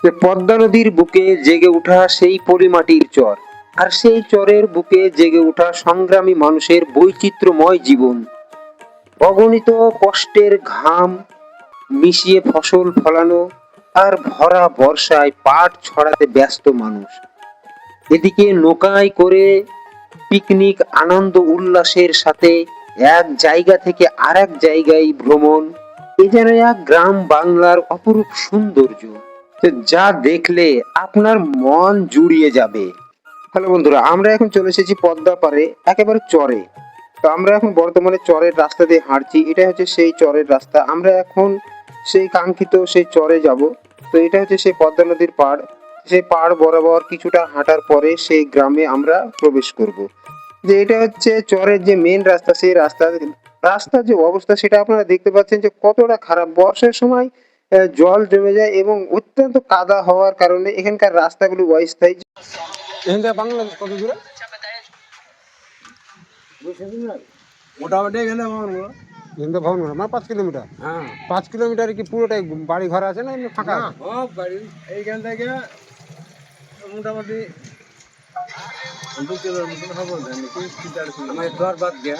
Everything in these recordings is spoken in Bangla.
যে পদ্মা নদীর বুকে জেগে ওঠা সেই পলিমাটির চর, আর সেই চরের বুকে জেগে ওঠা সংগ্রামী মানুষের বৈচিত্র্যময় জীবন। অগণিত কষ্টের ঘাম মিশিয়ে ফসল ফলানো, আর ভরা বর্ষায় পাট ছড়াতে ব্যস্ত মানুষ। এদিকে নৌকায় করে পিকনিক, আনন্দ উল্লাসের সাথে এক জায়গা থেকে আরেক জায়গায় ভ্রমণ। এ যেন এক গ্রাম বাংলার অপরূপ সৌন্দর্য, যা দেখলে আপনার মন জুড়িয়ে যাবে। হ্যালো বন্ধুরা, আমরা এখন চলে এসেছি পদ্মা পারে, একেবারে চরে। তো আমরা এখন বর্তমানে চরের রাস্তা দিয়ে হাঁটছি। এটা হচ্ছে সেই চরের রাস্তা। আমরা এখন সেই কাঙ্ক্ষিত সেই চরে যাব। তো এটা হচ্ছে সেই পদ্মা নদীর পাড়। সেই পাড় বরাবর কিছুটা হাঁটার পরে সেই গ্রামে আমরা প্রবেশ করব। যে এটা হচ্ছে চরের যে মেন রাস্তা, সেই রাস্তার যে অবস্থা সেটা আপনারা দেখতে পাচ্ছেন যে কতটা খারাপ। বর্ষার সময় জল জমে যায় এবং অত্যন্ত কাদা হওয়ার কারণে এখানকার রাস্তাগুলো অস্থায়ী। এখান থেকে বাংলাদেশ কত দূরে? মোটামুটি এখানে হিন্দু ভবন মানে 5 কিলোমিটার। হ্যাঁ 5 কিলোমিটার কি পুরোটাই বাড়ি ঘর আছে না এমনি ফাঁকা? সব বাড়ি এইখান থেকে মোটামুটি 2 কিলোমিটার হবে নাকি 3-4 কিলোমিটার চর বাদ দিয়া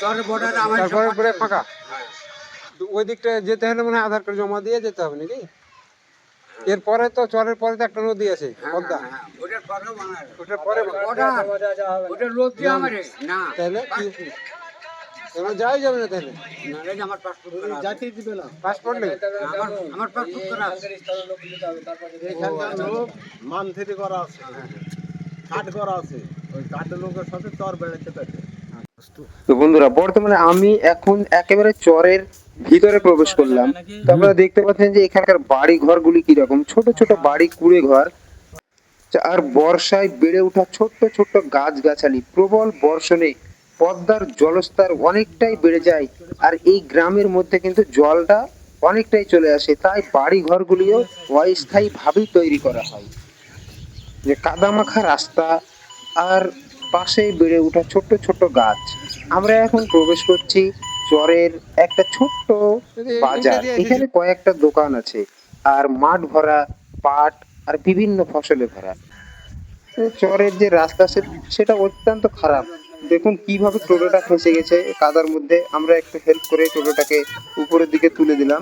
চরের বর্ডারে আমার তারপরে পুরো ফাঁকা। তো ওই দিকটা যেতে হলে মানে আধার কার্ড জমা দিয়ে যেতে হবে নাকি? এরপরে তো চরের পরে তো একটা নদী আছে পদ্মা। ওটার পরে বানায় ওটার পরে ওটা লোক দিয়ে আমারে না তাহলে কি এবার যাই যাবে না তাহলে? না এই যে আমার পাসপোর্ট যাইতে দিবে না পাসপোর্ট নেই? আমার পাসপোর্ট করা আছে এখানকার লোক মানথিরি করা আছে কাট করা আছে ওই কাটের লোকের সাথে চর বেড়াতে পারে। তো বন্ধুরা, বর্তমানে আমি এখন একেবারে চরের ভিতরে প্রবেশ করলাম। তো আপনারা দেখতে পাচ্ছেন যে এখানকার বাড়ি ঘরগুলি কিরকম, ছোট ছোট বাড়ি, কুড়ে ঘর। আর বর্ষায় বেড়ে ওঠা ছোট্ট ছোট্ট গাছগাছালি। প্রবল বর্ষণে পদ্মার জলস্তর অনেকটাই বেড়ে যায়, আর এই গ্রামের মধ্যে কিন্তু জলটা অনেকটাই চলে আসে। তাই বাড়ি ঘরগুলিও অস্থায়ী ভাবেই তৈরি করা হয়। যে কাদামাখা রাস্তা আর পাশেই বেড়ে ওঠা ছোট্ট ছোট্ট গাছ। আমরা এখন প্রবেশ করছি চরের একটা ছোট্ট বাজার। এখানে কয়েকটা দোকান আছে, আর মাঠ ভরা পাট আর বিভিন্ন ফসলে ভরা। চরের যে রাস্তা সেটা অত্যন্ত খারাপ। দেখুন কিভাবে টোটোটা ফেঁসে গেছে কাদার মধ্যে। আমরা একটু হেল্প করে টোটোটাকে উপরের দিকে তুলে দিলাম।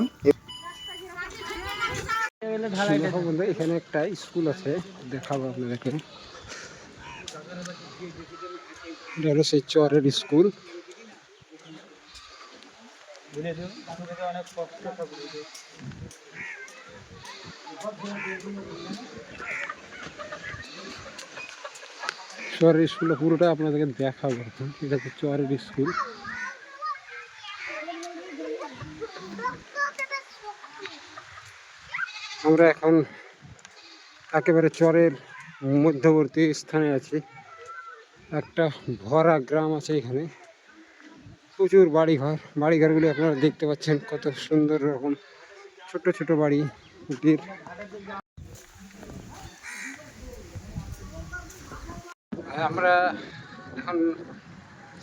এখানে একটা স্কুল আছে, দেখাবো আপনাদেরকে। এটা হলো সেই চরের স্কুল। চরের স্কুল পুরোটা আপনাদেরকে দেখাবো। এটা হচ্ছে চরের স্কুল। আমরা এখন একেবারে চরের মধ্যবর্তী স্থানে আছি। একটা ভরা গ্রাম আছে এখানে, প্রচুর বাড়িঘরগুলি আপনারা দেখতে পাচ্ছেন কত সুন্দর রকম ছোট ছোট বাড়ি কুটির। আমরা এখন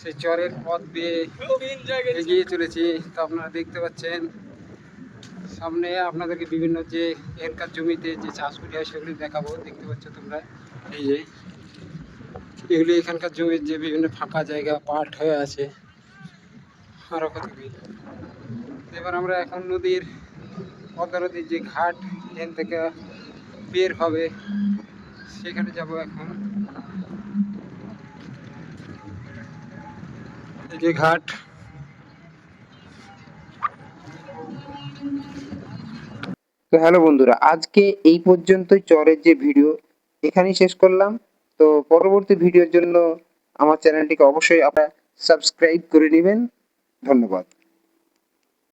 সেই চরের পথ দিয়ে এগিয়ে চলেছি। তো আপনারা দেখতে পাচ্ছেন সামনে আপনাদেরকে বিভিন্ন যে এখানকার জমিতে যে চাষগুলি হয় সেগুলি দেখাবো। দেখতে পাচ্ছ তোমরা, এই যে এগুলি এখানকার জমির যে বিভিন্ন ফাঁকা জায়গা পাট হয়ে আছে আরো কত কি। এবার আমরা এখন পদ্মা নদীর যে ঘাট এখান থেকে বের হবে সেখানে যাব এখন। এই যে ঘাট। তো হ্যালো বন্ধুরা, আজকে এই পর্যন্তই চরের যে ভিডিও এখানেই শেষ করলাম। তো পরবর্তী ভিডিওর জন্য আমার চ্যানেলটিকে অবশ্যই আপনারা সাবস্ক্রাইব করে নেবেন। ধন্যবাদ।